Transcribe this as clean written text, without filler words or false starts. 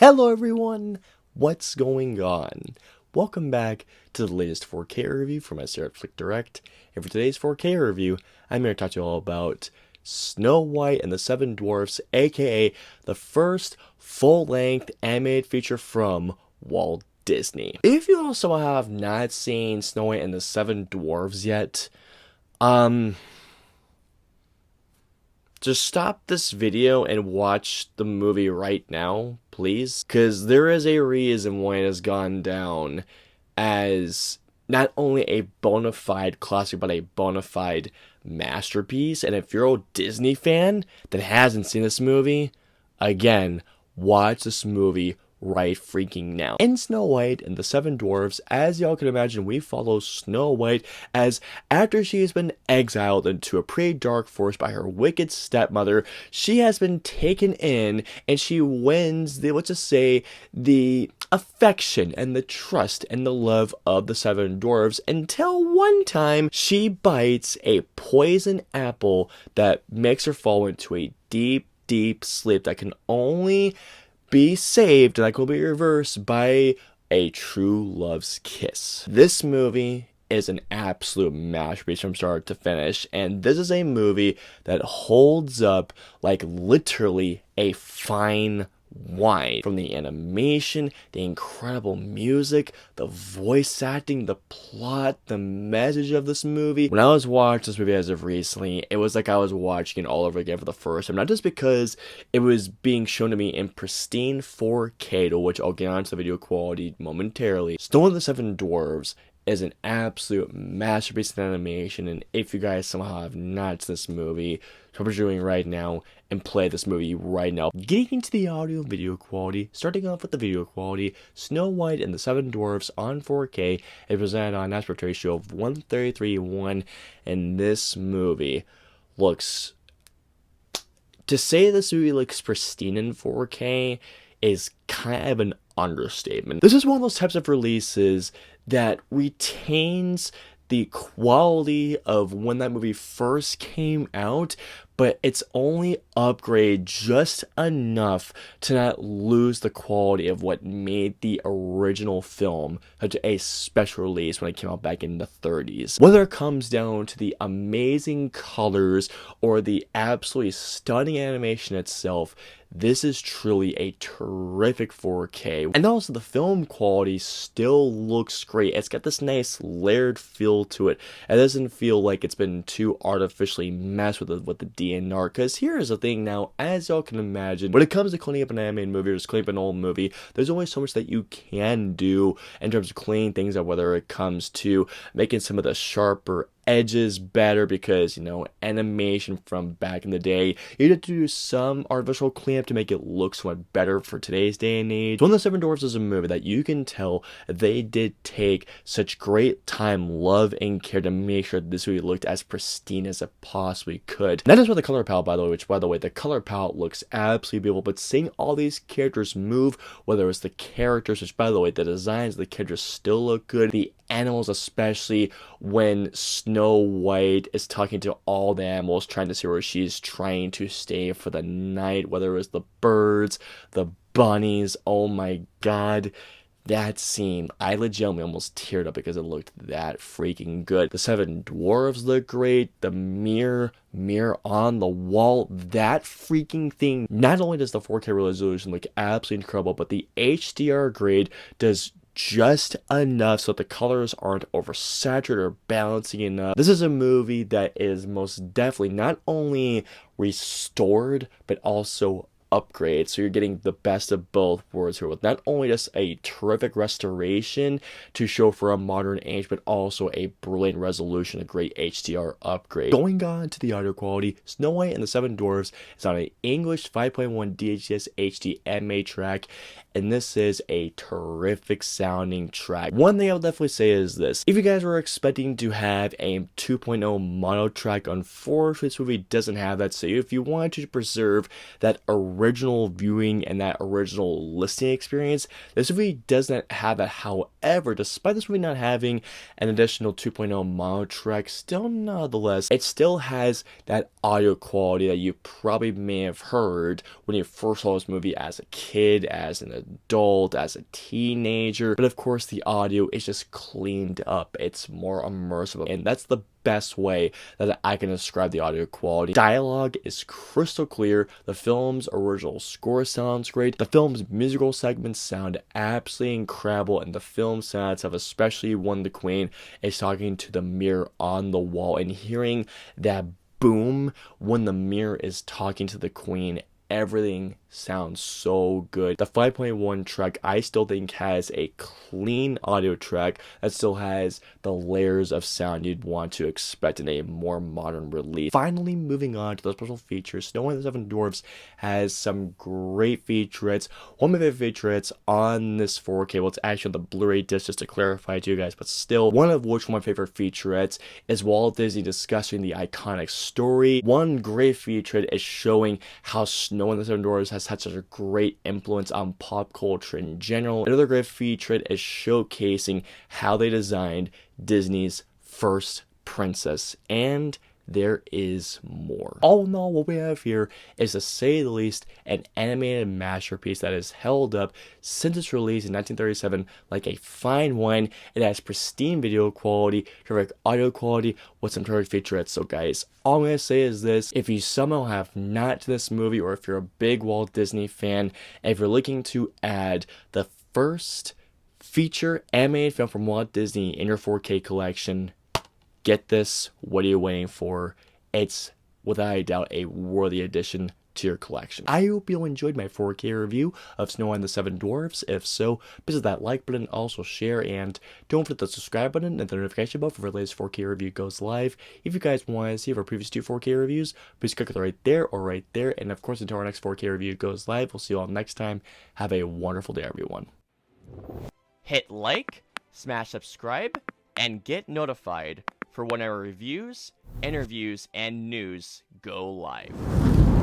Hello everyone, what's going on? Welcome back to the latest 4K review from my Flick Direct. And for today's 4K review, I'm here to talk to you all about Snow White and the Seven Dwarfs, aka the first full-length animated feature from Walt Disney. If you also have not seen Snow White and the Seven Dwarfs yet, just stop this video and watch the movie right now, please. Because there is a reason why it has gone down as not only a bona fide classic, but a bona fide masterpiece. And if you're a Disney fan that hasn't seen this movie, again, watch this movie right freaking now. In Snow White and the Seven Dwarfs, as y'all can imagine, we follow Snow White as after she has been exiled into a pretty dark forest by her wicked stepmother, she has been taken in and she wins the affection and the trust and the love of the Seven Dwarfs until one time she bites a poison apple that makes her fall into a deep, deep sleep that can only be saved, and that will be reversed by a true love's kiss. This movie is an absolute masterpiece from start to finish, and this is a movie that holds up like literally a fine wine. From the animation, the incredible music, the voice acting, the plot, the message of this movie. When I was watching this movie as of recently, it was like I was watching it all over again for the first time. Not just because it was being shown to me in pristine 4K, to which I'll get onto the video quality momentarily. Snow and the Seven Dwarfs is an absolute masterpiece in animation, and if you guys somehow have not seen this movie, so what we're doing right now, and play this movie right now. Getting into the audio video quality, starting off with the video quality, Snow White and the Seven Dwarfs on 4K is presented on an aspect ratio of 1:33:1, and this movie looks... To say this movie looks pristine in 4K is kind of an understatement. This is one of those types of releases that retains the quality of when that movie first came out, but it's only upgraded just enough to not lose the quality of what made the original film such a special release when it came out back in the 30s. Whether it comes down to the amazing colors or the absolutely stunning animation itself, this is truly a terrific 4K. And also the film quality still looks great. It's got this nice layered feel to it. It doesn't feel like it's been too artificially messed with the DNR. Because here's the thing now, as y'all can imagine, when it comes to cleaning up an animated movie or just cleaning up an old movie, there's only so much that you can do in terms of cleaning things up, whether it comes to making some of the sharper edges better, because, you know, animation from back in the day, you had to do some artificial cleanup to make it look somewhat better for today's day and age. One of the Seven Dwarfs is a movie that you can tell they did take such great time, love, and care to make sure that this movie looked as pristine as it possibly could. And that is where the color palette, by the way, which, by the way, the color palette looks absolutely beautiful, but seeing all these characters move, whether it's the characters, which, by the way, the designs of the characters still look good, the animals, especially when Snow White is talking to all the animals, trying to see where she's trying to stay for the night, whether it was the birds, the bunnies. Oh my god, that scene, I legitimately almost teared up because it looked that freaking good. The Seven Dwarfs look great. The mirror on the wall, that freaking thing. Not only does the 4K resolution look absolutely incredible, but the HDR grade does just enough so that the colors aren't oversaturated or balancing enough. This is a movie that is most definitely not only restored, but also upgrade, so you're getting the best of both worlds here, with not only just a terrific restoration to show for a modern age, but also a brilliant resolution, a great HDR upgrade. Going on to the audio quality, Snow White and the Seven Dwarfs is on an English 5.1 DHS HD MA track, and this is a terrific sounding track. One thing I would definitely say is this: if you guys were expecting to have a 2.0 mono track, unfortunately this movie doesn't have that, so if you wanted to preserve that original original viewing and that original listening experience. This movie doesn't have that. However, despite this movie not having an additional 2.0 mono track, still nonetheless, it still has that audio quality that you probably may have heard when you first saw this movie as a kid, as an adult, as a teenager. But of course, the audio is just cleaned up. It's more immersive, and that's the best way that I can describe the audio quality. Dialogue is crystal clear. The film's original score sounds great. The film's musical segments sound absolutely incredible, and the film sounds of, especially when the queen is talking to the mirror on the wall, and hearing that boom when the mirror is talking to the queen. Everything sounds so good. The 5.1 track I still think has a clean audio track that still has the layers of sound you'd want to expect in a more modern release. Finally, moving on to the special features, Snow White and the Seven Dwarfs has some great featurettes. One of my favorite featurettes on this 4K, well, it's actually on the Blu-ray disc, just to clarify to you guys, but still, one of which, one of my favorite featurettes is Walt Disney discussing the iconic story. One great featurette is showing how Snow White and the Seven Dwarfs has had such a great influence on pop culture in general. Another great featurette is showcasing how they designed Disney's first princess, and there is more. All in all, what we have here is, to say the least, an animated masterpiece that has held up since its release in 1937 like a fine wine. It has pristine video quality, terrific audio quality, with some terrific featurettes. So guys, all I'm going to say is this: if you somehow have not to this movie, or if you're a big Walt Disney fan, and if you're looking to add the first feature animated film from Walt Disney in your 4K collection, get this. What are you waiting for? It's without a doubt a worthy addition to your collection. I hope you enjoyed my 4K review of Snow White and the Seven Dwarfs. If so, please hit that like button, also share, and don't forget the subscribe button and the notification bell for our latest 4K review goes live. If you guys want to see our previous 2 4K reviews, please click it right there or right there. And of course, until our next 4K review goes live, we'll see you all next time. Have a wonderful day, everyone. Hit like, smash subscribe, and get notified for when our reviews, interviews, and news go live.